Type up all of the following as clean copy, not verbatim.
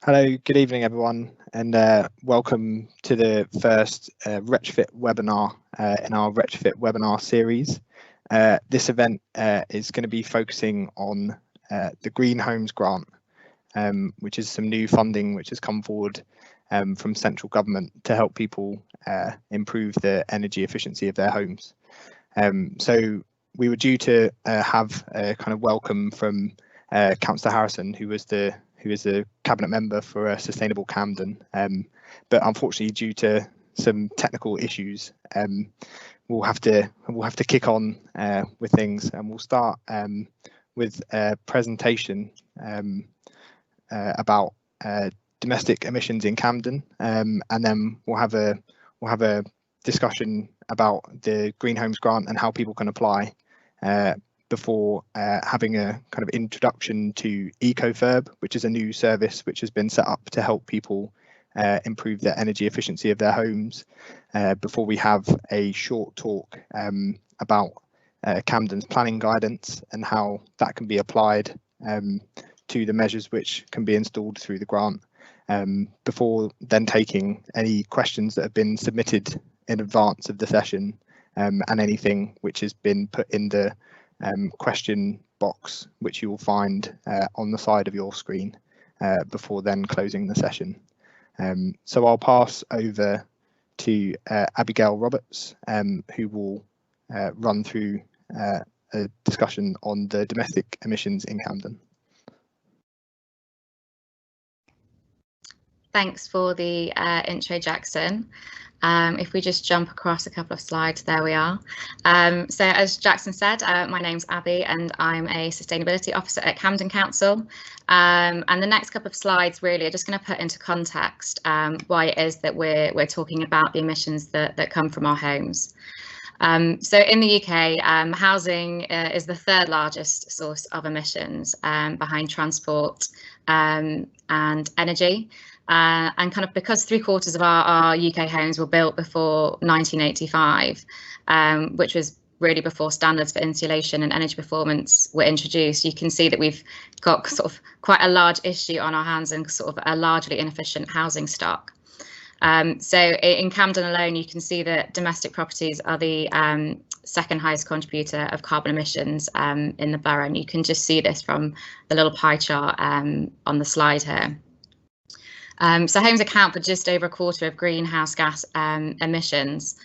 Hello, good evening everyone, and welcome to the first Retrofit webinar in our Retrofit Webinar Series. This event is going to be focusing on the Green Homes Grant, which is some new funding which has come forward from central government to help people improve the energy efficiency of their homes. So we were due to have a kind of welcome from Councillor Harrison, who is the cabinet member for Sustainable Camden, but unfortunately, due to some technical issues, we'll have to kick on with things, and we'll start with a presentation about domestic emissions in Camden, and then we'll have a discussion about the Green Homes Grant and how people can apply, before having a kind of introduction to Ecofurb, which is a new service which has been set up to help people improve their energy efficiency of their homes, before we have a short talk about Camden's planning guidance and how that can be applied to the measures which can be installed through the grant, before then taking any questions that have been submitted in advance of the session, and anything which has been put in the question box, which you will find on the side of your screen, before then closing the session. So I'll pass over to Abigail Roberts, who will run through a discussion on the domestic emissions in Camden. Thanks for the intro, Jackson. If we just jump across a couple of slides, there we are. So as Jackson said, my name's Abby and I'm a Sustainability Officer at Camden Council. And the next couple of slides really are just going to put into context why it is that we're talking about the emissions that come from our homes. So in the UK, housing is the third largest source of emissions, behind transport and energy. And kind of because 3/4 of our UK homes were built before 1985, which was really before standards for insulation and energy performance were introduced, you can see that we've got sort of quite a large issue on our hands and sort of a largely inefficient housing stock. So in Camden alone, you can see that domestic properties are the second highest contributor of carbon emissions in the borough, and you can just see this from the little pie chart on the slide here. So homes account for just over 1/4 of greenhouse gas emissions,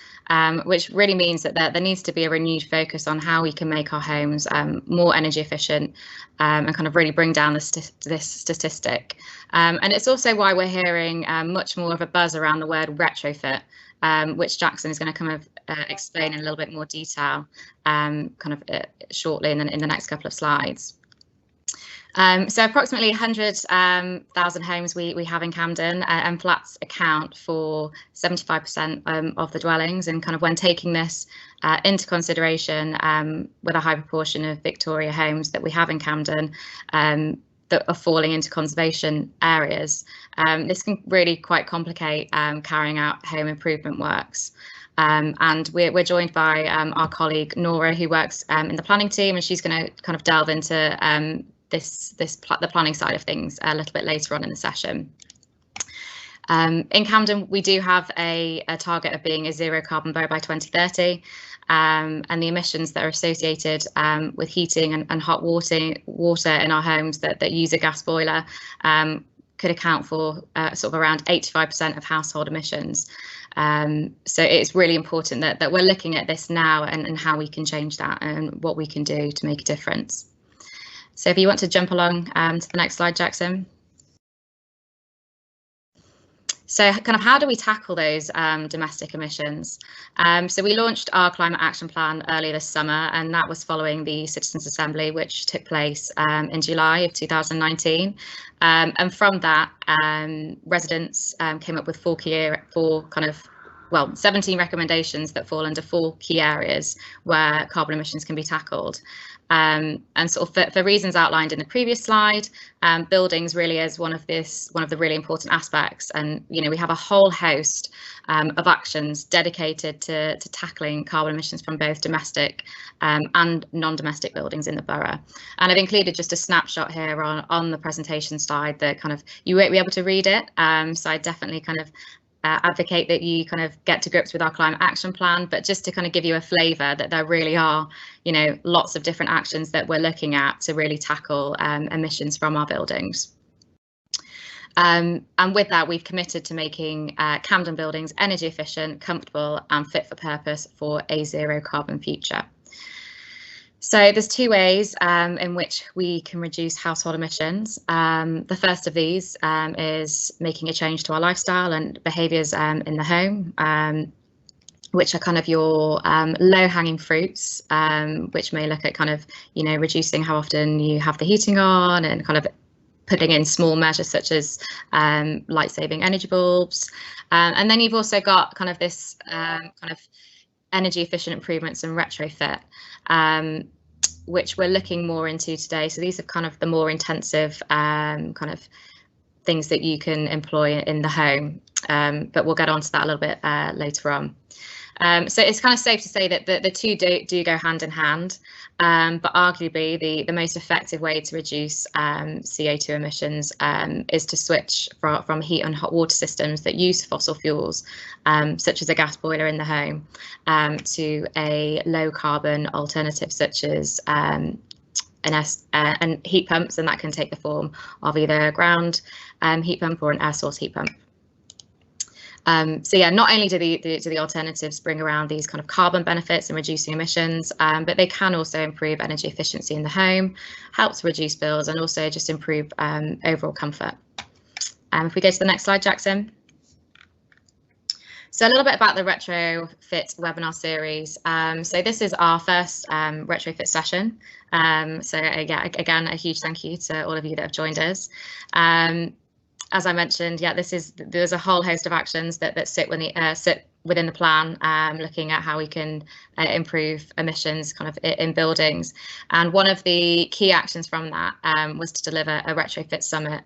which really means that there needs to be a renewed focus on how we can make our homes more energy efficient, and kind of really bring down this statistic. And it's also why we're hearing much more of a buzz around the word retrofit, which Jackson is going to kind of explain in a little bit more detail shortly in the next couple of slides. So approximately 100,000 homes we have in Camden, and flats account for 75% of the dwellings, and kind of when taking this into consideration, with a high proportion of Victoria homes that we have in Camden that are falling into conservation areas, this can really quite complicate carrying out home improvement works. And we're joined by our colleague Nora, who works in the planning team, and she's going to kind of delve into the planning side of things a little bit later on in the session. In Camden, we do have a target of being a zero carbon borough by 2030, and the emissions that are associated with heating and hot water in our homes that use a gas boiler could account for sort of around 85% of household emissions. So it's really important that we're looking at this now and how we can change that and what we can do to make a difference. So if you want to jump along to the next slide, Jackson. So kind of how do we tackle those domestic emissions? So we launched our Climate Action Plan earlier this summer, and that was following the Citizens' Assembly, which took place in July of 2019. And from that, residents came up with four kind of 17 recommendations that fall under 4 key areas where carbon emissions can be tackled. And sort of for reasons outlined in the previous slide, buildings really is one of the really important aspects. And we have a whole host of actions dedicated to tackling carbon emissions from both domestic and non-domestic buildings in the borough. And I've included just a snapshot here on the presentation slide that kind of you won't be able to read it. So I definitely kind of advocate that you kind of get to grips with our climate action plan, but just to kind of give you a flavour that there really are, lots of different actions that we're looking at to really tackle emissions from our buildings. And with that, we've committed to making Camden buildings energy efficient, comfortable and fit for purpose for a zero carbon future. So there's 2 ways in which we can reduce household emissions. The first of these is making a change to our lifestyle and behaviours in the home, which are kind of your low-hanging fruits, which may look at kind of, reducing how often you have the heating on and kind of putting in small measures such as light-saving energy bulbs. And then you've also got kind of this kind of energy efficient improvements and retrofit, which we're looking more into today. So these are kind of the more intensive kind of things that you can employ in the home, but we'll get onto that a little bit later on. So it's kind of safe to say that the two do go hand in hand, but arguably the most effective way to reduce CO2 emissions is to switch from heat and hot water systems that use fossil fuels, such as a gas boiler in the home, to a low carbon alternative such as and heat pumps, and that can take the form of either a ground heat pump or an air source heat pump. So yeah, not only do the alternatives bring around these kind of carbon benefits and reducing emissions, but they can also improve energy efficiency in the home, help to reduce bills, and also just improve overall comfort. If we go to the next slide, Jackson. So a little bit about the Retrofit Webinar Series. So this is our first retrofit session. So again, a huge thank you to all of you that have joined us. As I mentioned, yeah, there's a whole host of actions that sit within the plan, looking at how we can improve emissions kind of in buildings. And one of the key actions from that was to deliver a retrofit summit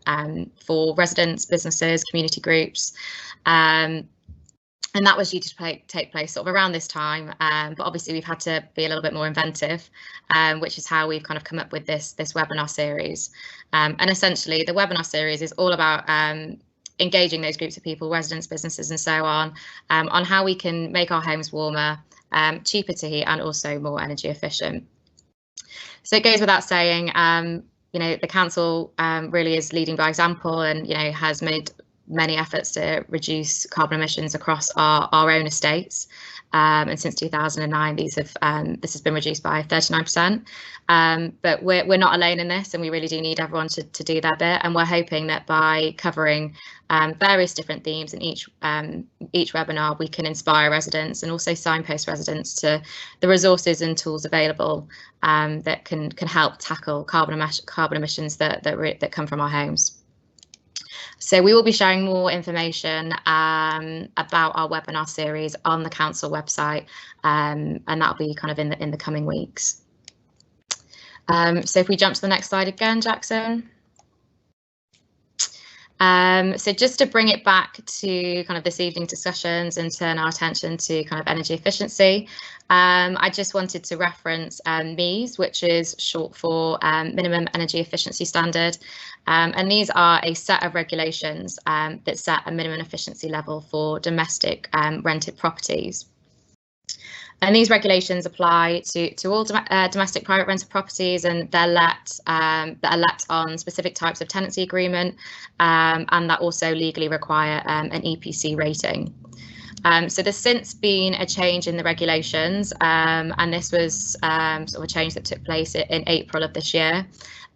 for residents, businesses, community groups. And that was due to take place sort of around this time, but obviously we've had to be a little bit more inventive, which is how we've kind of come up with this webinar series. And essentially the webinar series is all about engaging those groups of people, residents, businesses and so on how we can make our homes warmer, cheaper to heat and also more energy efficient. So it goes without saying, the council really is leading by example and, has made many efforts to reduce carbon emissions across our own estates, and since 2009 this has been reduced by 39%, but we're not alone in this, and we really do need everyone to do their bit, and we're hoping that by covering various different themes in each webinar we can inspire residents and also signpost residents to the resources and tools available that can help tackle carbon emissions that come from our homes. So we will be sharing more information about our webinar series on the council website, and that'll be kind of in the coming weeks. So if we jump to the next slide again, Jackson. So just to bring it back to kind of this evening's discussions and turn our attention to kind of energy efficiency, I just wanted to reference MEES, which is short for Minimum Energy Efficiency Standard. And these are a set of regulations that set a minimum efficiency level for domestic rented properties. And these regulations apply to all domestic private rented properties, and they're that are let on specific types of tenancy agreement, and that also legally require an EPC rating. So there's since been a change in the regulations, and this was sort of a change that took place in April of this year.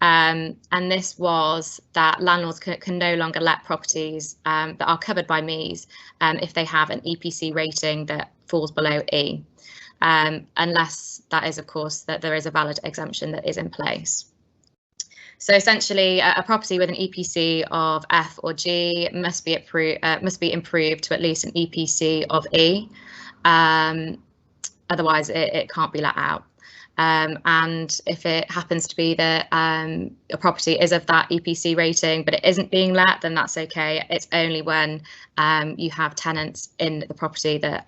And this was that landlords can no longer let properties that are covered by MEES if they have an EPC rating that falls below E, unless that is, of course, that there is a valid exemption that is in place. So essentially, a property with an EPC of F or G must be improved to at least an EPC of E. Otherwise, it can't be let out. And if it happens to be that a property is of that EPC rating, but it isn't being let, then that's okay. It's only when you have tenants in the property that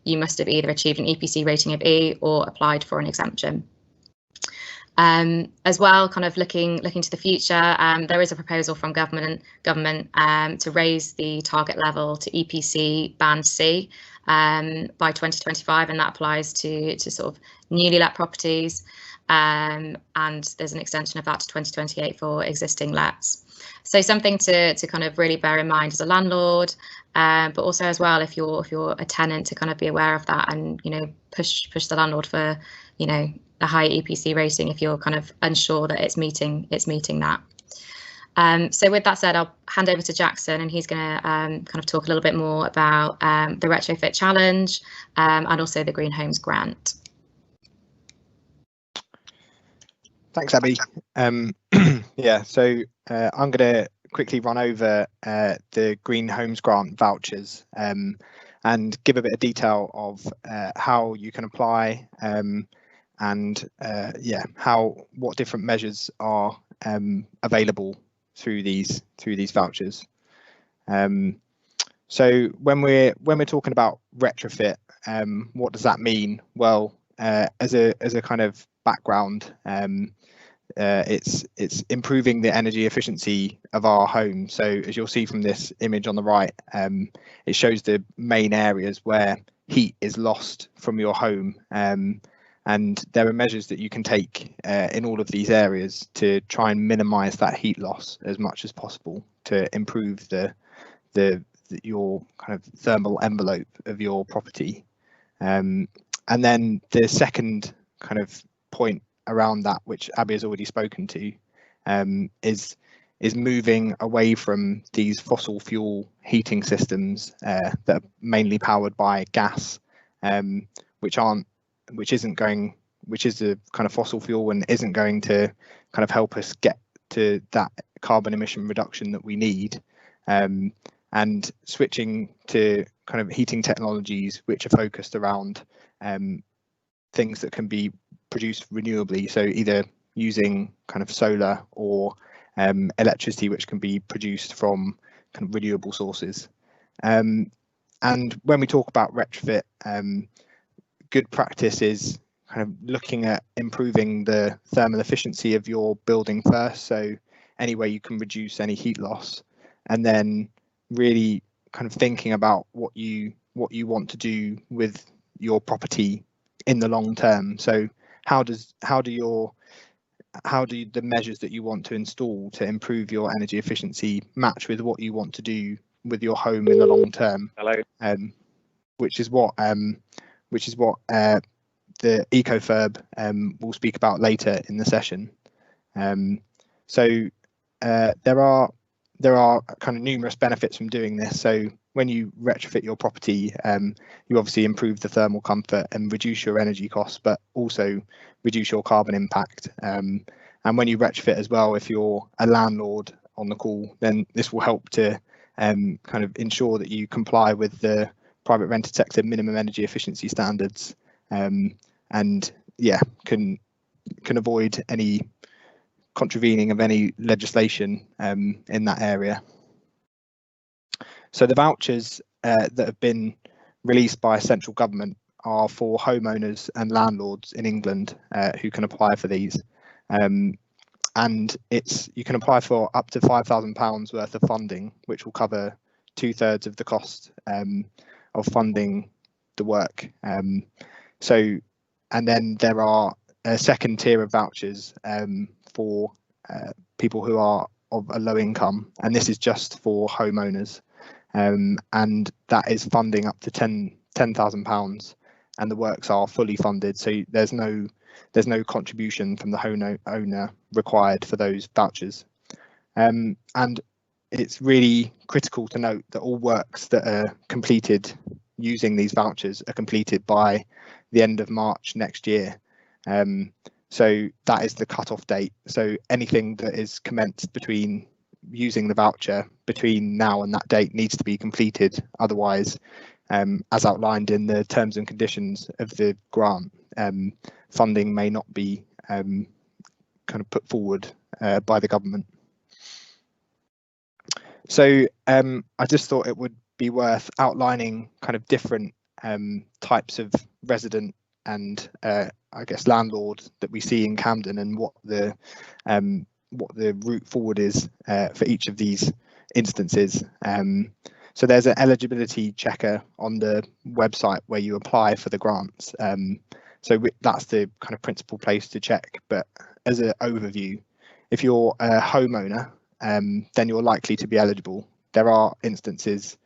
you must have either achieved an EPC rating of E or applied for an exemption. As well, kind of looking to the future, there is a proposal from government to raise the target level to EPC band C by 2025, and that applies to sort of newly let properties, and there's an extension of that to 2028 for existing lets. So something to kind of really bear in mind as a landlord, but also as well if you're a tenant, to kind of be aware of that and push the landlord for a high EPC rating if you're kind of unsure that it's meeting that. So with that said, I'll hand over to Jackson, and he's going to kind of talk a little bit more about the Retrofit Challenge and also the Green Homes Grant. Thanks, Abby. Yeah, so I'm going to quickly run over the Green Homes Grant vouchers and give a bit of detail of how you can apply and what different measures are available through these vouchers. So when we're talking about retrofit, what does that mean? Well, as a kind of background, it's improving the energy efficiency of our home. So as you'll see from this image on the right, it shows the main areas where heat is lost from your home, and there are measures that you can take in all of these areas to try and minimize that heat loss as much as possible to improve your kind of thermal envelope of your property. And then the second kind of point around that, which Abby has already spoken to, is moving away from these fossil fuel heating systems that are mainly powered by gas, which is a kind of fossil fuel and isn't going to kind of help us get to that carbon emission reduction that we need, and switching to kind of heating technologies which are focused around things that can be produced renewably, so either using kind of solar or electricity which can be produced from kind of renewable sources. And when we talk about retrofit, good practice is kind of looking at improving the thermal efficiency of your building first, so any way you can reduce any heat loss, and then really kind of thinking about what you want to do with your property in the long term. So how do the measures that you want to install to improve your energy efficiency match with what you want to do with your home in the long term? Hello. Which is what the Ecofurb will speak about later in the session. So there are kind of numerous benefits from doing this. So when you retrofit your property, you obviously improve the thermal comfort and reduce your energy costs, but also reduce your carbon impact. And when you retrofit as well, if you're a landlord on the call, then this will help to kind of ensure that you comply with the private rented sector minimum energy efficiency standards, and yeah, can avoid any contravening of any legislation in that area. So the vouchers that have been released by central government are for homeowners and landlords in England who can apply for these, and you can apply for up to £5,000 worth of funding, which will cover 2/3 of the cost of funding the work. And then there are a second tier of vouchers for people who are of a low income, and this is just for homeowners, and that is funding up to £10,000, and the works are fully funded, so there's no contribution from the owner required for those vouchers. And it's really critical to note that all works that are completed using these vouchers are completed by the end of March next year. So that is the cut-off date. So anything that is commenced between using the voucher between now and that date needs to be completed. Otherwise, as outlined in the terms and conditions of the grant, funding may not be kind of put forward by the government. So I just thought it would be worth outlining kind of different types of resident and I guess landlord that we see in Camden, and what the route forward is for each of these instances. So there's an eligibility checker on the website where you apply for the grants. So that's the kind of principal place to check. But as an overview, if you're a homeowner, then you're likely to be eligible. There are instances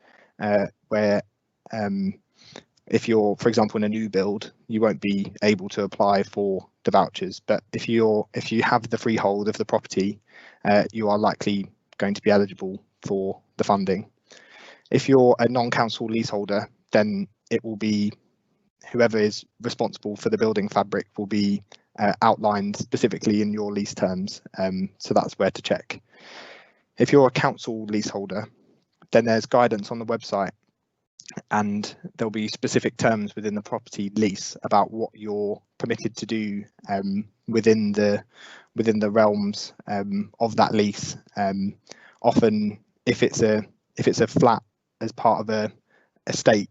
where if you're, for example, in a new build, you won't be able to apply for the vouchers. But if you have the freehold of the property, you are likely going to be eligible for the funding. If you're a non-council leaseholder, then it will be whoever is responsible for the building fabric will be outlined specifically in your lease terms. So that's where to check. If you're a council leaseholder, then there's guidance on the website, and there'll be specific terms within the property lease about what you're permitted to do within the realms of that lease. Often, if it's a flat as part of a estate,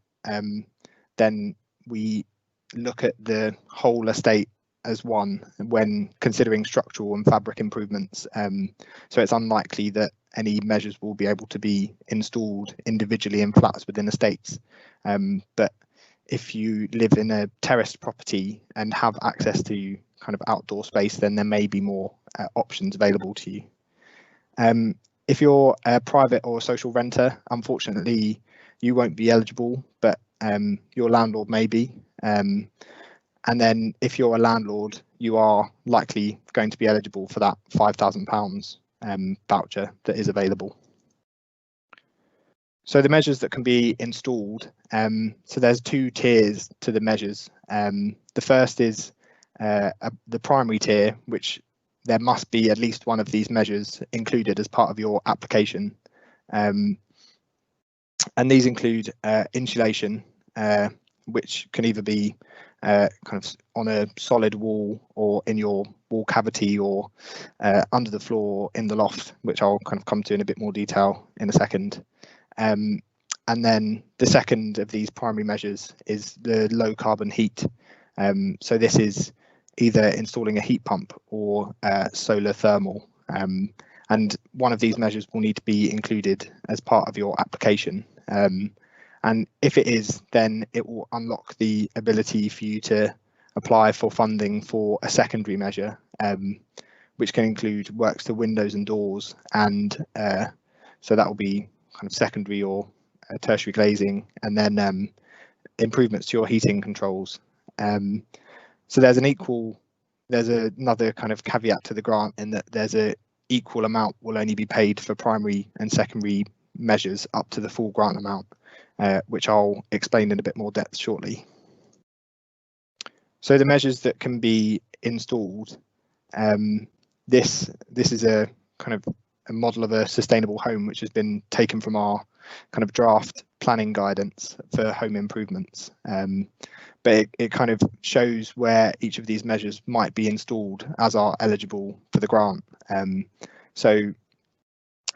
then we look at the whole estate as one when considering structural and fabric improvements. So it's unlikely that any measures will be able to be installed individually in flats within estates. But if you live in a terraced property and have access to kind of outdoor space, then there may be more options available to you. If you're a private or social renter, unfortunately, you won't be eligible, but your landlord may be. And then if you're a landlord, you are likely going to be eligible for that £5,000 voucher that is available. So the measures that can be installed, so there's two tiers to the measures. The first is the primary tier, which there must be at least one of these measures included as part of your application. And these include insulation, which can either be kind of on a solid wall or in your wall cavity or under the floor in the loft, which I'll kind of come to in a bit more detail in a second. And then the second of these primary measures is the low carbon heat. So this is either installing a heat pump or solar thermal. And one of these measures will need to be included as part of your application. And if it is, then it will unlock the ability for you to apply for funding for a secondary measure, which can include works to windows and doors. And so that will be kind of secondary or tertiary glazing, and then improvements to your heating controls. So there's another kind of caveat to the grant in that there's a equal amount will only be paid for primary and secondary measures up to the full grant amount, which I'll explain in a bit more depth shortly. So the measures that can be installed, this is a kind of a model of a sustainable home, which has been taken from our kind of draft planning guidance for home improvements. But it kind of shows where each of these measures might be installed as are eligible for the grant. So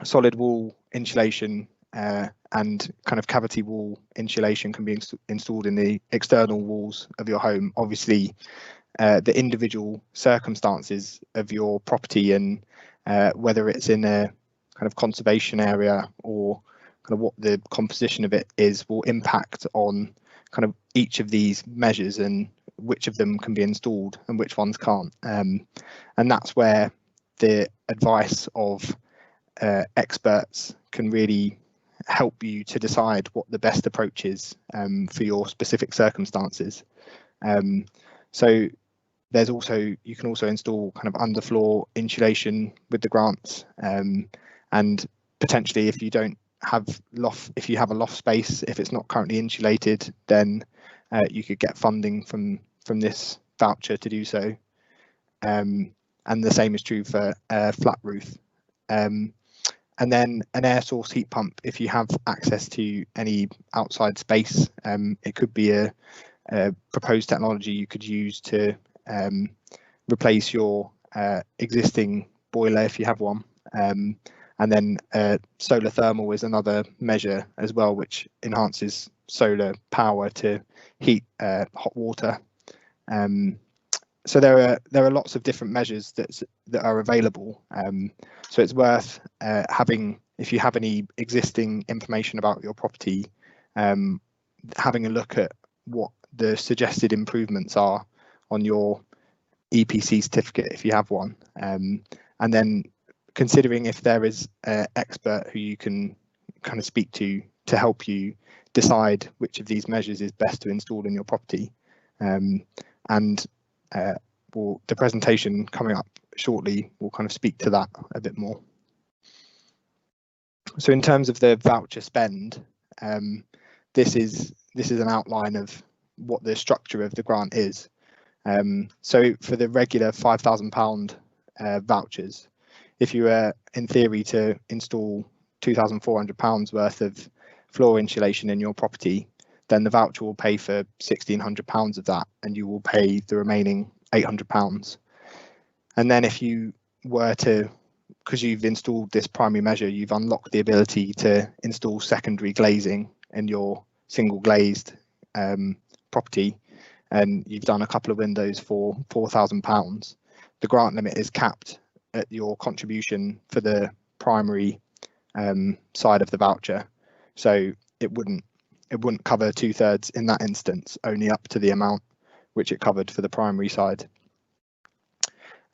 solid wall insulation and kind of cavity wall insulation can be installed in the external walls of your home. Obviously, the individual circumstances of your property and whether it's in a kind of conservation area or kind of what the composition of it is will impact on kind of each of these measures and which of them can be installed and which ones can't. And that's where the advice of experts can really help you to decide what the best approach is for your specific circumstances. So there's also, you can also install kind of underfloor insulation with the grants, and potentially if you don't have if you have a loft space, if it's not currently insulated, then you could get funding from this voucher to do so. and the same is true for a flat roof. And then an air source heat pump, if you have access to any outside space, it could be a proposed technology you could use to replace your existing boiler if you have one. And then solar thermal is another measure as well, which enhances solar power to heat hot water. So there are lots of different measures that are available. So it's worth having, if you have any existing information about your property, having a look at what the suggested improvements are on your EPC certificate if you have one, and then considering if there is an expert who you can kind of speak to help you decide which of these measures is best to install in your property. The presentation coming up shortly will kind of speak to that a bit more. So in terms of the voucher spend, this is an outline of what the structure of the grant is. So for the regular £5,000 vouchers, if you were in theory to install £2,400 worth of floor insulation in your property, then the voucher will pay for £1,600 of that, and you will pay the remaining £800. And then if you were to, because you've installed this primary measure, you've unlocked the ability to install secondary glazing in your single glazed property, and you've done a couple of windows for £4,000, the grant limit is capped at your contribution for the primary side of the voucher. So it wouldn't cover 2/3 in that instance, only up to the amount which it covered for the primary side.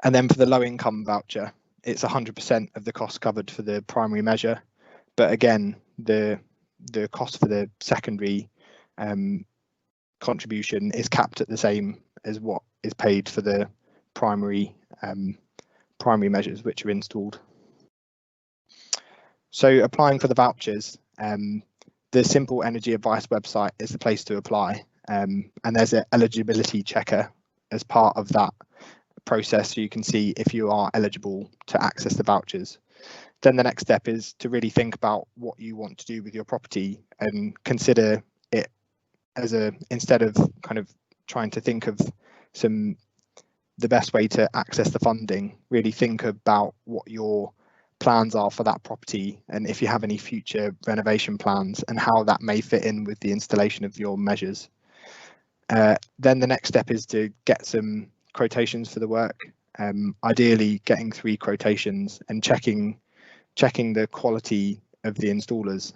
And then for the low income voucher, it's 100% of the cost covered for the primary measure, but again, the cost for the secondary contribution is capped at the same as what is paid for the primary measures which are installed. So applying for the vouchers, the Simple Energy Advice website is the place to apply, and there's an eligibility checker as part of that process, so you can see if you are eligible to access the vouchers. Then the next step is to really think about what you want to do with your property and consider it as instead of kind of trying to think of the best way to access the funding, really think about what your plans are for that property and if you have any future renovation plans and how that may fit in with the installation of your measures. Then the next step is to get some quotations for the work, ideally getting 3 quotations and checking the quality of the installers.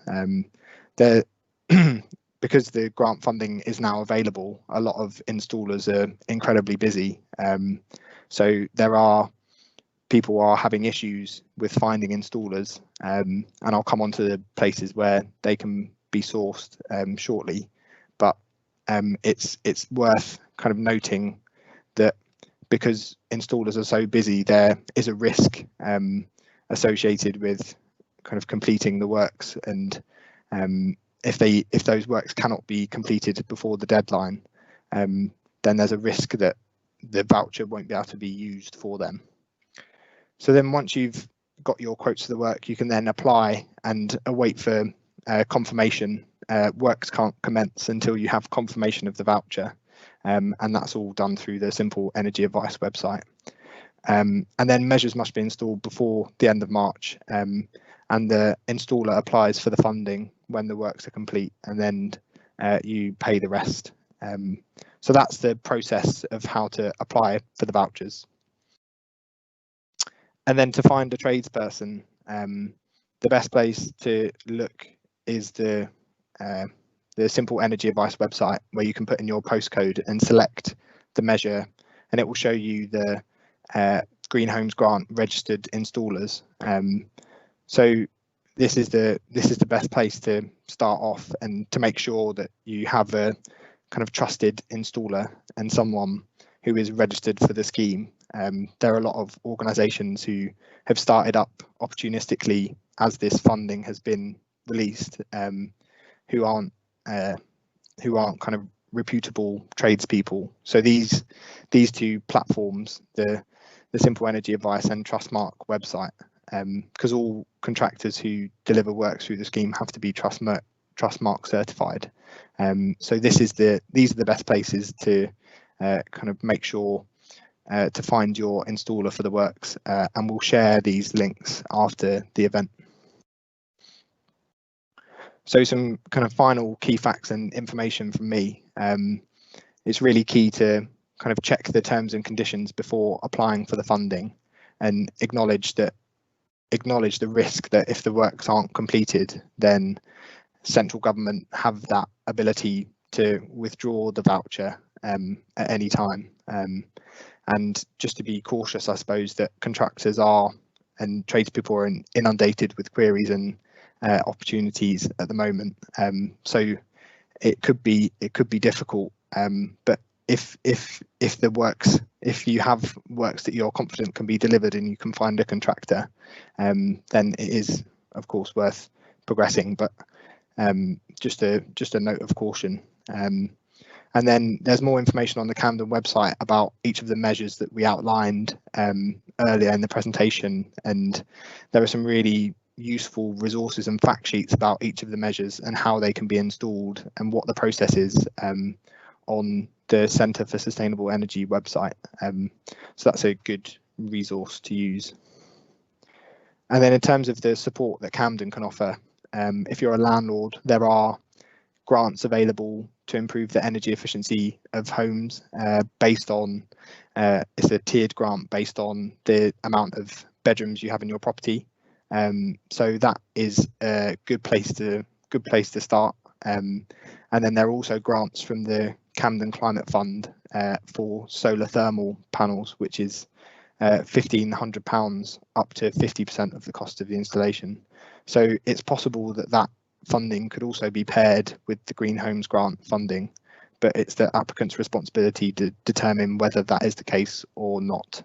Because the grant funding is now available, a lot of installers are incredibly busy. So people are having issues with finding installers, and I'll come on to the places where they can be sourced shortly. But it's worth kind of noting that because installers are so busy, there is a risk associated with kind of completing the works, and if those works cannot be completed before the deadline, then there's a risk that the voucher won't be able to be used for them. So then once you've got your quotes for the work, you can then apply and await for confirmation. Works can't commence until you have confirmation of the voucher, and that's all done through the Simple Energy Advice website. And then measures must be installed before the end of March, and the installer applies for the funding when the works are complete, and then you pay the rest. So that's the process of how to apply for the vouchers. And then to find a tradesperson, the best place to look is the Simple Energy Advice website, where you can put in your postcode and select the measure, and it will show you the Green Homes Grant registered installers. So this is the best place to start off, and to make sure that you have a kind of trusted installer and someone who is registered for the scheme. There are a lot of organisations who have started up opportunistically as this funding has been released, who aren't kind of reputable tradespeople. So these 2 platforms, the the Simple Energy Advice and Trustmark website, because all contractors who deliver works through the scheme have to be Trustmark certified. So these are the best places to kind of make sure to find your installer for the works, and we'll share these links after the event. So some kind of final key facts and information from me. It's really key to kind of check the terms and conditions before applying for the funding, and acknowledge the risk that if the works aren't completed, then central government have that ability to withdraw the voucher at any time. And just to be cautious, I suppose, that contractors and tradespeople are inundated with queries and opportunities at the moment. So it could be difficult, but if you have works that you're confident can be delivered and you can find a contractor, then it is of course worth progressing. But just a note of caution. And then there's more information on the Camden website about each of the measures that we outlined earlier in the presentation, and there are some really useful resources and fact sheets about each of the measures and how they can be installed and what the process is on the Centre for Sustainable Energy website. So that's a good resource to use. And then in terms of the support that Camden can offer, if you're a landlord, there are grants available to improve the energy efficiency of homes based on, it's a tiered grant based on the amount of bedrooms you have in your property. So that is a good place to start. And then there are also grants from the Camden Climate Fund for solar thermal panels, which is £1,500 up to 50% of the cost of the installation. So it's possible that funding could also be paired with the Green Homes Grant funding, but it's the applicant's responsibility to determine whether that is the case or not.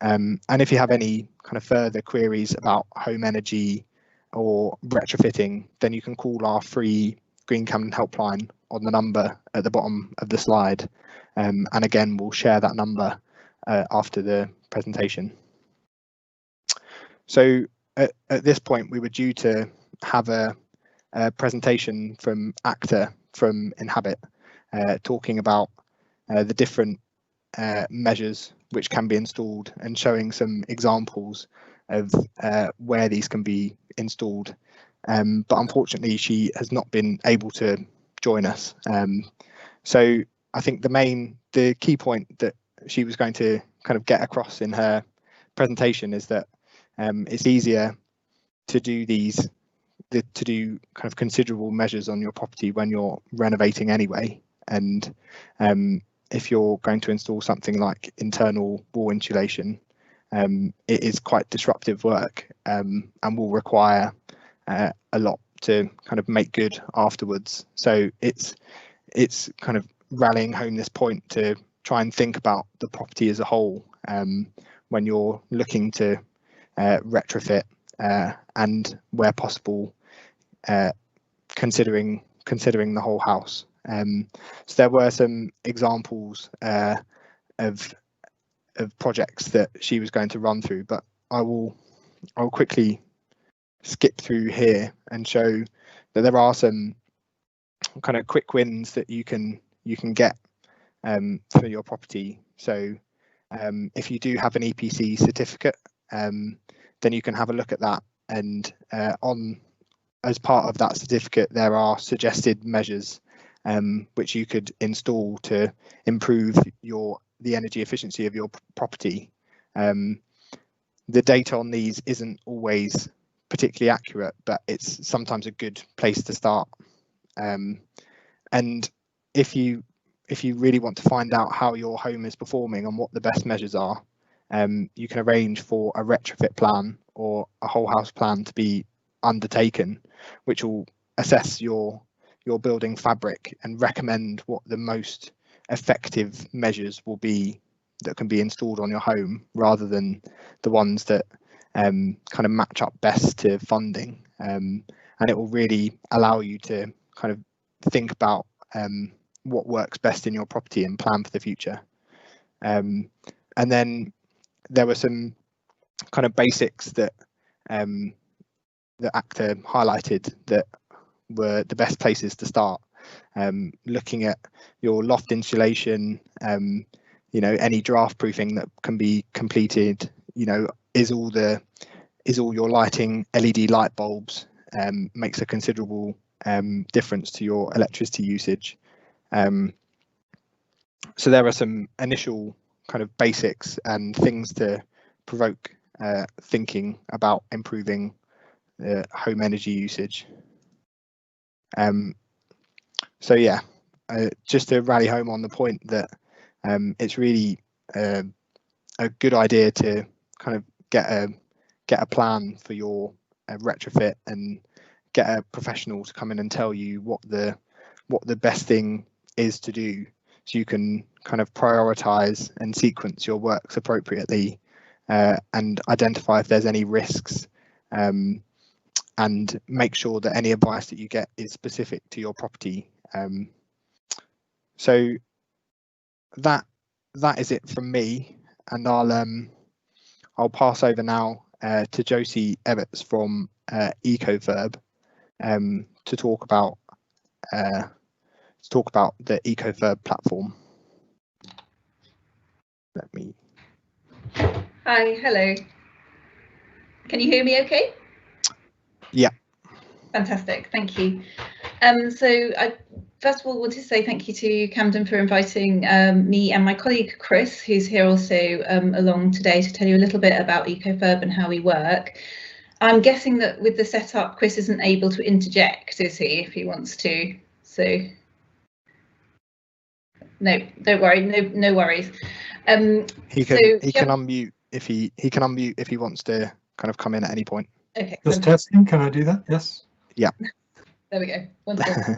And if you have any kind of further queries about home energy or retrofitting, then you can call our free Green Camden helpline on the number at the bottom of the slide. And again, we'll share that number after the presentation. So at this point, we were due to have a presentation from ACTA from Inhabit, talking about the different measures which can be installed and showing some examples of where these can be installed. But unfortunately, she has not been able to join us. So I think the key point that she was going to kind of get across in her presentation is that it's easier to do kind of considerable measures on your property when you're renovating anyway. And if you're going to install something like internal wall insulation, it is quite disruptive work and will require a lot to kind of make good afterwards. So it's kind of rallying home this point to try and think about the property as a whole when you're looking to retrofit and where possible considering the whole house. So there were some examples of projects that she was going to run through, but I'll quickly skip through here and show that there are some kind of quick wins that you can get for your property. So if you do have an EPC certificate, then you can have a look at that, and as part of that certificate there are suggested measures which you could install to improve the energy efficiency of your property. The data on these isn't always particularly accurate, but it's sometimes a good place to start. And if you really want to find out how your home is performing and what the best measures are, you can arrange for a retrofit plan or a whole house plan to be undertaken, which will assess your building fabric and recommend what the most effective measures will be that can be installed on your home, rather than the ones that kind of match up best to funding. And it will really allow you to kind of think about what works best in your property and plan for the future. And then there were some kind of basics that the actor highlighted that were the best places to start. Looking at your loft insulation, you know, any draft proofing that can be completed, you know, is all your lighting LED light bulbs, makes a considerable difference to your electricity usage. So there are some initial kind of basics and things to provoke thinking about improving home energy usage. So yeah, just to rally home on the point that it's really a good idea to kind of get a plan for your retrofit and get a professional to come in and tell you what the best thing is to do, so you can kind of prioritize and sequence your works appropriately, and identify if there's any risks, and make sure that any advice that you get is specific to your property. So that is it from me, and I'll pass over now to Josie Evetts from Ecofurb to talk about the Ecofurb platform. Let me. Hi, hello. Can you hear me okay? Yeah. Fantastic, thank you. So I first of all want to say thank you to Camden for inviting me and my colleague Chris, who's here also along today, to tell you a little bit about Ecofurb and how we work. I'm guessing that with the setup, Chris isn't able to interject, is he, if he wants to? So no, don't worry, no worries. He can unmute if he can unmute if he wants to kind of come in at any point. Okay. Just testing, can I do that? Yes. Yeah. There we go. Wonderful.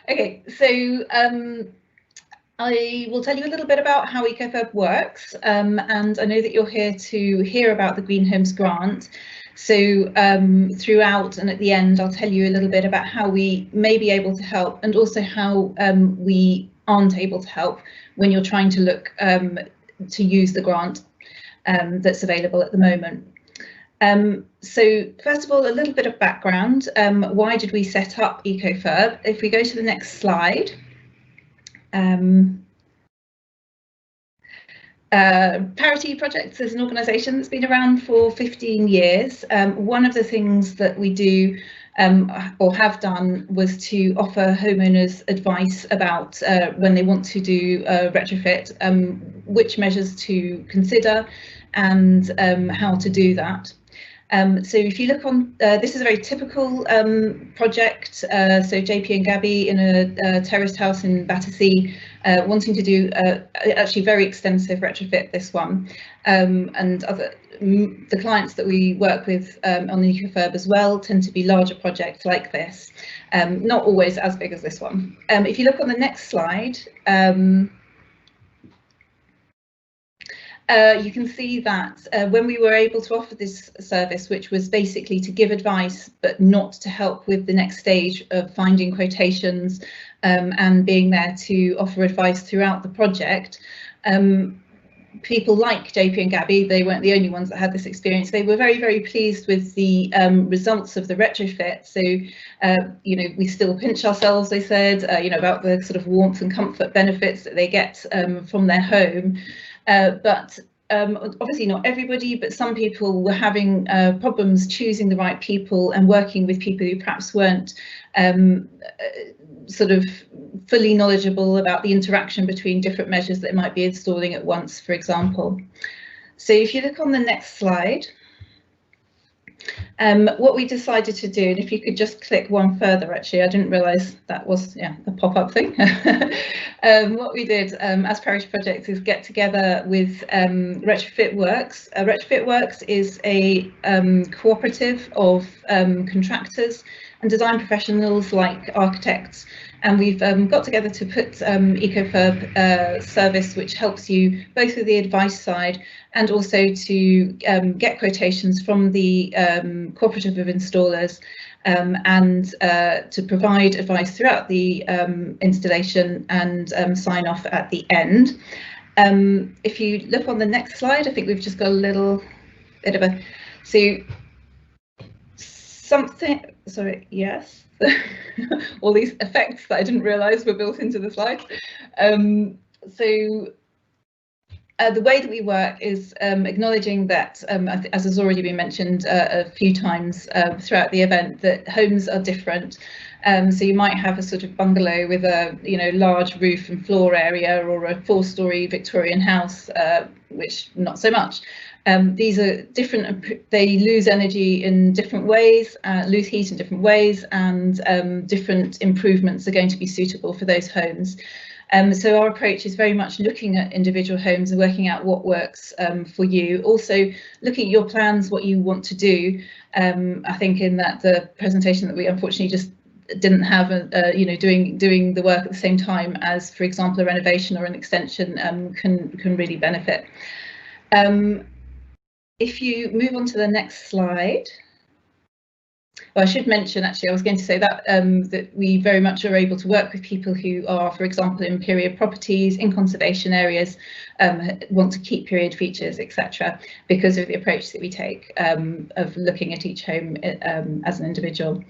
Okay, so I will tell you a little bit about how Ecofurb works, and I know that you're here to hear about the Green Homes Grant. So throughout and at the end, I'll tell you a little bit about how we may be able to help, and also how we aren't able to help when you're trying to look to use the grant that's available at the moment. So first of all, a little bit of background. Why did we set up Ecofurb? If we go to the next slide. Parity Projects is an organisation that's been around for 15 years. One of the things that we do or have done was to offer homeowners advice about when they want to do a retrofit, which measures to consider and how to do that. So if you look on, this is a very typical project. So JP and Gabby in a terraced house in Battersea, wanting to do actually very extensive retrofit, this one, and the clients that we work with on the Ecofurb as well tend to be larger projects like this, not always as big as this one. If you look on the next slide, you can see that when we were able to offer this service, which was basically to give advice but not to help with the next stage of finding quotations and being there to offer advice throughout the project, people like JP and Gabby, they weren't the only ones that had this experience. They were very, very pleased with the results of the retrofit. So, you know, we still pinch ourselves, they said, you know, about the sort of warmth and comfort benefits that they get from their home. But obviously not everybody, but some people were having problems choosing the right people and working with people who perhaps weren't sort of fully knowledgeable about the interaction between different measures that they might be installing at once, for example. So if you look on the next slide, what we decided to do, and if you could just click one further, actually, I didn't realise that was a pop-up thing. What we did as Parish Projects is get together with Retrofit Works. Retrofit Works is a cooperative of contractors and design professionals like architects, and we've got together to put Ecofurb service, which helps you both with the advice side and also to get quotations from the cooperative of installers, and to provide advice throughout the installation and sign off at the end. If you look on the next slide, I think we've just got a little bit of a, so something, sorry, yes, all these effects that I didn't realise were built into the slides. The way that we work is acknowledging that, as has already been mentioned a few times throughout the event, that homes are different. So you might have a sort of bungalow with a large roof and floor area, or a 4-storey Victorian house, which not so much. These are different. They lose energy in different ways, lose heat in different ways, and different improvements are going to be suitable for those homes. So our approach is very much looking at individual homes and working out what works for you. Also looking at your plans, what you want to do. I think in that the presentation that we unfortunately just didn't have, doing the work at the same time as, for example, a renovation or an extension can really benefit. If you move on to the next slide. Well, I should mention, actually, I was going to say that that we very much are able to work with people who are, for example, in period properties, in conservation areas, want to keep period features, etc., because of the approach that we take of looking at each home as an individual.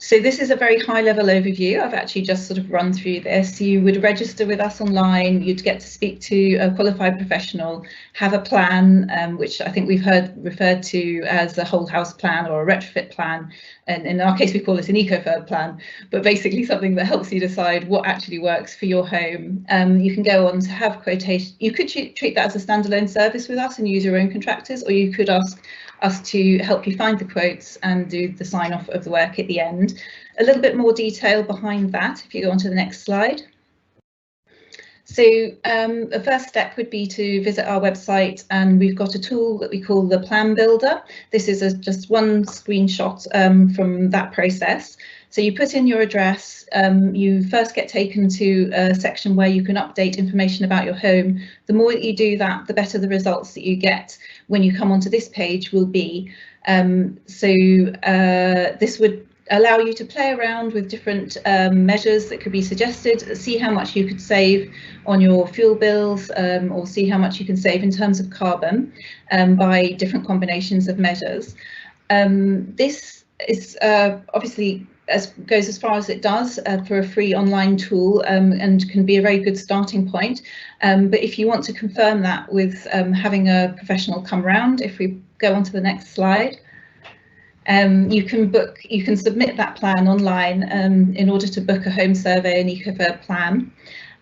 So this is a very high-level overview. I've actually just sort of run through this. You would register with us online, you'd get to speak to a qualified professional, have a plan, which I think we've heard referred to as a whole house plan or a retrofit plan. And in our case, we call it an Ecofurb plan, but basically something that helps you decide what actually works for your home. You can go on to have quotation. You could treat that as a standalone service with us and use your own contractors, or you could ask us to help you find the quotes and do the sign off of the work at the end. A little bit more detail behind that if you go on to the next slide. So the first step would be to visit our website, and we've got a tool that we call the Plan Builder. This is just one screenshot from that process. So you put in your address, you first get taken to a section where you can update information about your home. The more that you do that, the better the results that you get when you come onto this page will be. This would allow you to play around with different measures that could be suggested, see how much you could save on your fuel bills, or see how much you can save in terms of carbon by different combinations of measures. This is obviously goes as far as it does for a free online tool, and can be a very good starting point. But if you want to confirm that with having a professional come round, if we go on to the next slide, you can submit that plan online in order to book a home survey, an Ecofurb plan.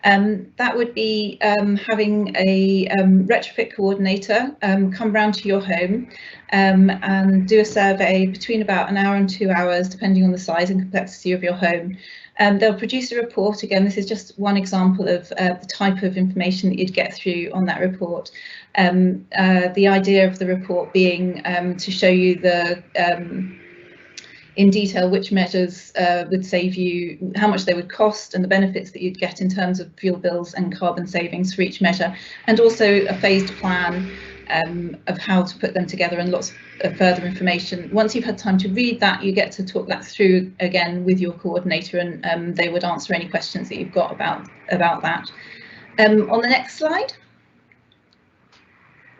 That would be having a retrofit coordinator come round to your home and do a survey between about an hour and 2 hours, depending on the size and complexity of your home. They'll produce a report. Again, this is just one example of the type of information that you'd get through on that report. The idea of the report being to show you in detail which measures would save you, how much they would cost, and the benefits that you'd get in terms of fuel bills and carbon savings for each measure, and also a phased plan of how to put them together, and lots of further information. Once you've had time to read that, you get to talk that through again with your coordinator, and they would answer any questions that you've got about that. On the next slide,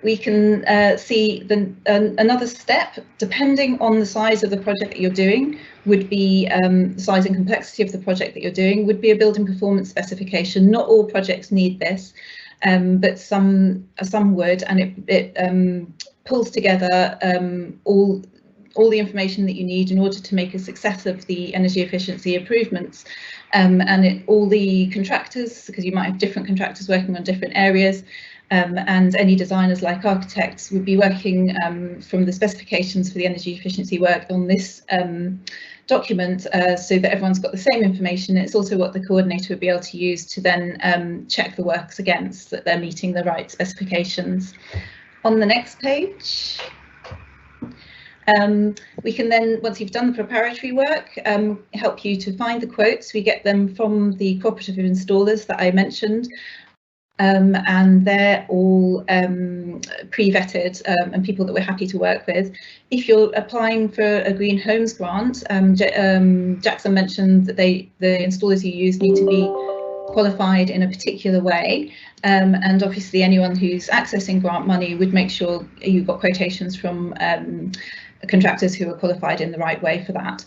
we can see another step, depending on the size of the project that you're doing, would be the size and complexity of the project that you're doing, would be a building performance specification. Not all projects need this, but some would, and it pulls together all the information that you need in order to make a success of the energy efficiency improvements. All the contractors, because you might have different contractors working on different areas, and any designers like architects would be working from the specifications for the energy efficiency work on this document, so that everyone's got the same information. It's also what the coordinator would be able to use to then check the works against, that they're meeting the right specifications. On the next page, we can then, once you've done the preparatory work, help you to find the quotes. We get them from the cooperative installers that I mentioned. And they're all pre-vetted and people that we're happy to work with. If you're applying for a Green Homes grant, Jackson mentioned that the installers you use need to be qualified in a particular way, and obviously anyone who's accessing grant money would make sure you've got quotations from contractors who are qualified in the right way for that.